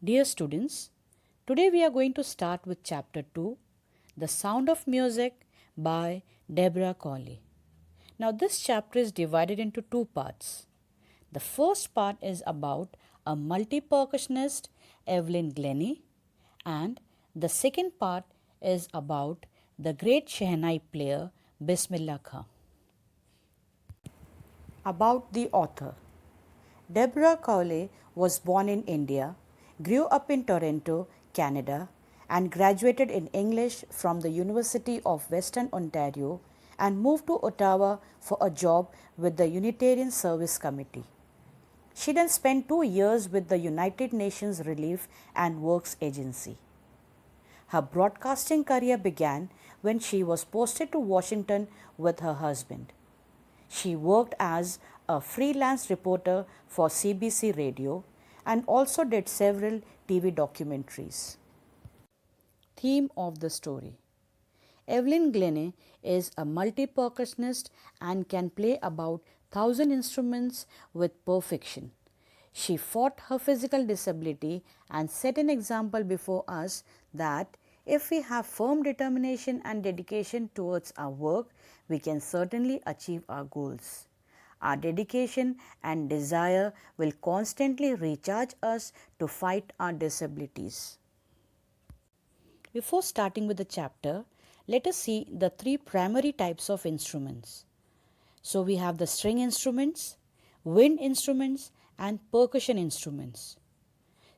Dear students, today we are going to start with Chapter 2, The Sound of Music by Deborah Cawley. Now, this chapter is divided into two parts. The first part is about a multi percussionist, Evelyn Glennie, and the second part is about the great Shehnai player, Bismillah Khan. About the author. Deborah Cawley was born in India, grew up in Toronto, Canada, and graduated in English from the University of Western Ontario and moved to Ottawa for a job with the Unitarian Service Committee. She then spent 2 years with the United Nations Relief and Works Agency. Her broadcasting career began when she was posted to Washington with her husband. She worked as a freelance reporter for CBC Radio and also did several TV documentaries. Theme of the story. Evelyn Glennie is a multi-percussionist and can play about 1,000 instruments with perfection. She fought her physical disability and set an example before us that if we have firm determination and dedication towards our work, we can certainly achieve our goals. Our dedication and desire will constantly recharge us to fight our disabilities. Before starting with the chapter, let us see the three primary types of instruments. So we have the string instruments, wind instruments, and percussion instruments.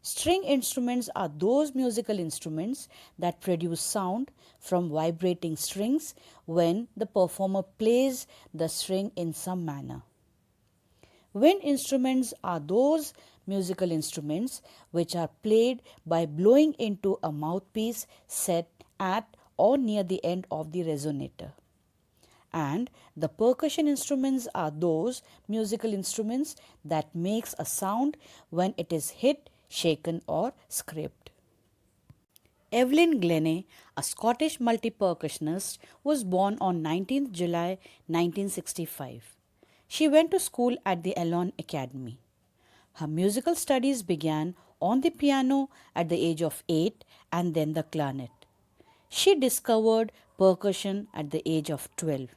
String instruments are those musical instruments that produce sound from vibrating strings when the performer plays the string in some manner. Wind instruments are those musical instruments which are played by blowing into a mouthpiece set at or near the end of the resonator. And the percussion instruments are those musical instruments that makes a sound when it is hit, shaken or scraped. Evelyn Glennie, a Scottish multi-percussionist, was born on 19th July 1965. She went to school at the Elon Academy. Her musical studies began on the piano at the age of 8 and then the clarinet. She discovered percussion at the age of 12.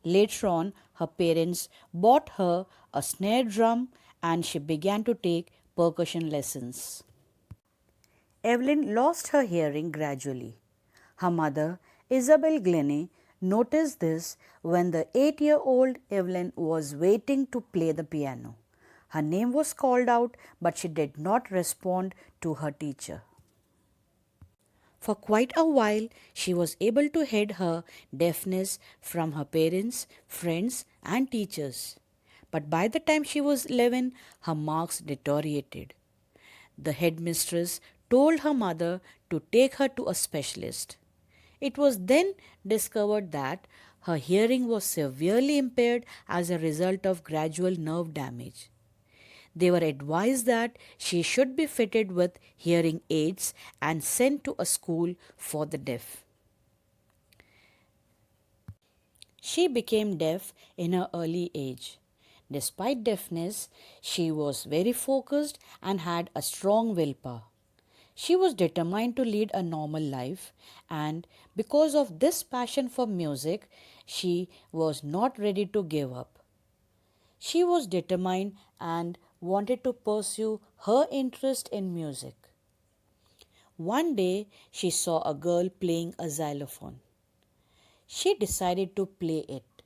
Later on, her parents bought her a snare drum and she began to take percussion lessons. Evelyn lost her hearing gradually. Her mother, Isabel Glennie, noticed this when the 8-year-old Evelyn was waiting to play the piano. Her name was called out, but she did not respond to her teacher. For quite a while, she was able to hide her deafness from her parents, friends, and teachers. But by the time she was 11, her marks deteriorated. The headmistress told her mother to take her to a specialist. It was then discovered that her hearing was severely impaired as a result of gradual nerve damage. They were advised that she should be fitted with hearing aids and sent to a school for the deaf. She became deaf in her early age. Despite deafness, she was very focused and had a strong willpower. She was determined to lead a normal life, and because of this passion for music, she was not ready to give up. She was determined and wanted to pursue her interest in music. One day, she saw a girl playing a xylophone. She decided to play it,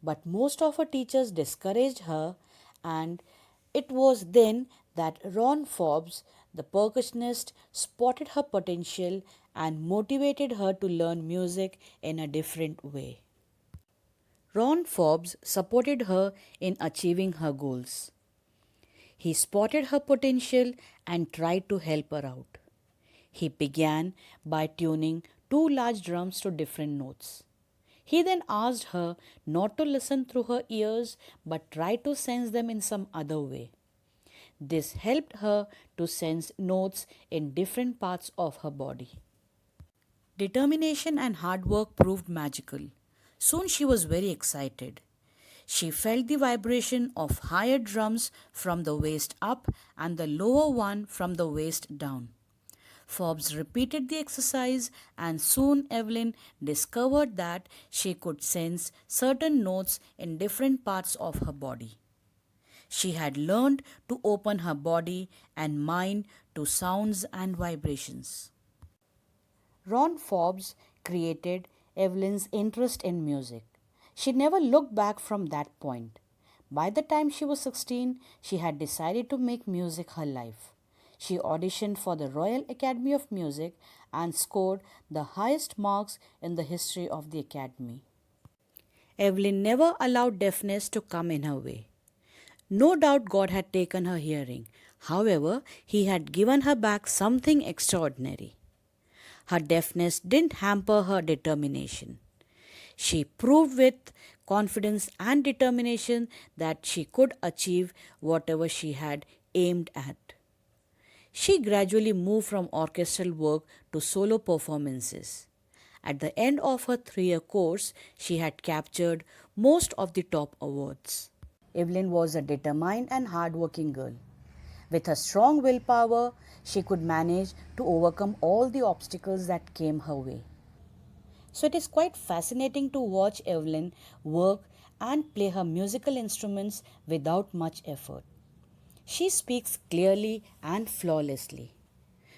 but most of her teachers discouraged her, and it was then that Ron Forbes, the percussionist, spotted her potential and motivated her to learn music in a different way. Ron Forbes supported her in achieving her goals. He spotted her potential and tried to help her out. He began by tuning two large drums to different notes. He then asked her not to listen through her ears but try to sense them in some other way. This helped her to sense notes in different parts of her body. Determination and hard work proved magical. Soon she was very excited. She felt the vibration of higher drums from the waist up and the lower one from the waist down. Forbes repeated the exercise, and soon Evelyn discovered that she could sense certain notes in different parts of her body. She had learned to open her body and mind to sounds and vibrations. Ron Forbes created Evelyn's interest in music. She never looked back from that point. By the time she was 16, she had decided to make music her life. She auditioned for the Royal Academy of Music and scored the highest marks in the history of the Academy. Evelyn never allowed deafness to come in her way. No doubt God had taken her hearing. However, He had given her back something extraordinary. Her deafness didn't hamper her determination. She proved with confidence and determination that she could achieve whatever she had aimed at. She gradually moved from orchestral work to solo performances. At the end of her 3-year course, she had captured most of the top awards. Evelyn was a determined and hard-working girl. With her strong willpower, she could manage to overcome all the obstacles that came her way. So it is quite fascinating to watch Evelyn work and play her musical instruments without much effort. She speaks clearly and flawlessly.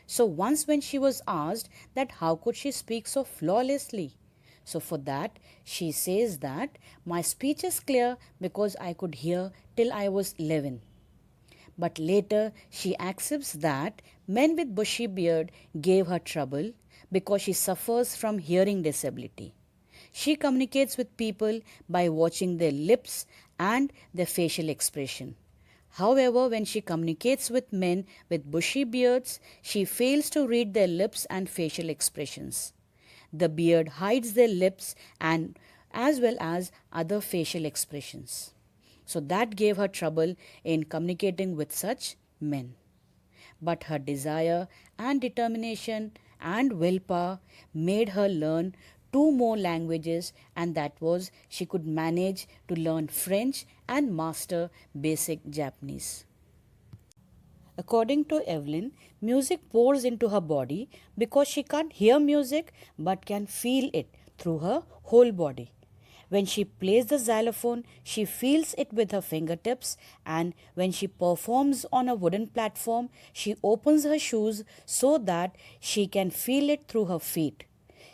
So once when she was asked that how could she speak so flawlessly? So for that she says that my speech is clear because I could hear till I was 11. But later she accepts that men with bushy beard gave her trouble because she suffers from hearing disability. She communicates with people by watching their lips and their facial expression. However, when she communicates with men with bushy beards, she fails to read their lips and facial expressions. The beard hides their lips and as well as other facial expressions. So that gave her trouble in communicating with such men. But her desire and determination and willpower made her learn 2 more languages, and that was she could manage to learn French and master basic Japanese. According to Evelyn, music pours into her body because she can't hear music but can feel it through her whole body. When she plays the xylophone, she feels it with her fingertips, and when she performs on a wooden platform, she opens her shoes so that she can feel it through her feet.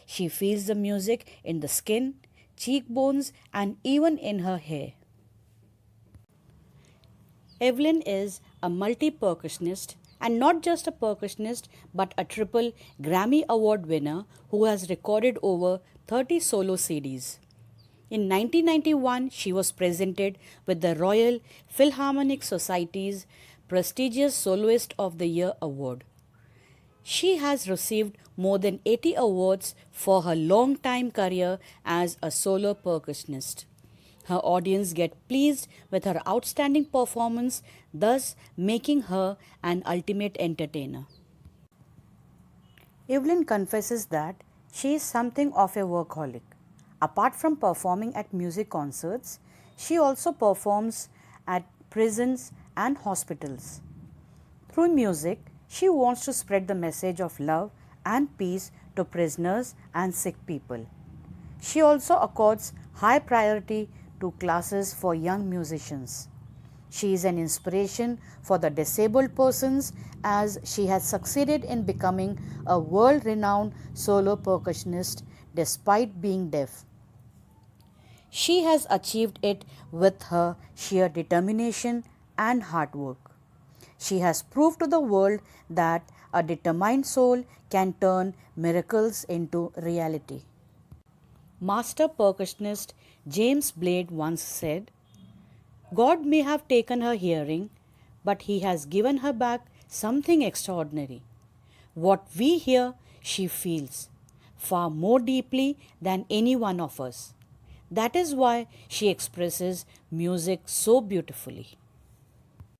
She feels the music in the skin, cheekbones, and even in her hair. Evelyn is a multi-percussionist, and not just a percussionist but a triple Grammy Award winner who has recorded over 30 solo CDs. In 1991, she was presented with the Royal Philharmonic Society's prestigious Soloist of the Year award. She has received more than 80 awards for her long-time career as a solo percussionist. Her audience get pleased with her outstanding performance, thus making her an ultimate entertainer. Evelyn confesses that she is something of a workaholic. Apart from performing at music concerts, she also performs at prisons and hospitals. Through music, she wants to spread the message of love and peace to prisoners and sick people. She also accords high priority to classes for young musicians. She is an inspiration for the disabled persons as she has succeeded in becoming a world-renowned solo percussionist despite being deaf. She has achieved it with her sheer determination and hard work. She has proved to the world that a determined soul can turn miracles into reality. Master percussionist James Blade once said, God may have taken her hearing, but He has given her back something extraordinary. What we hear, she feels far more deeply than any one of us. That is why she expresses music so beautifully.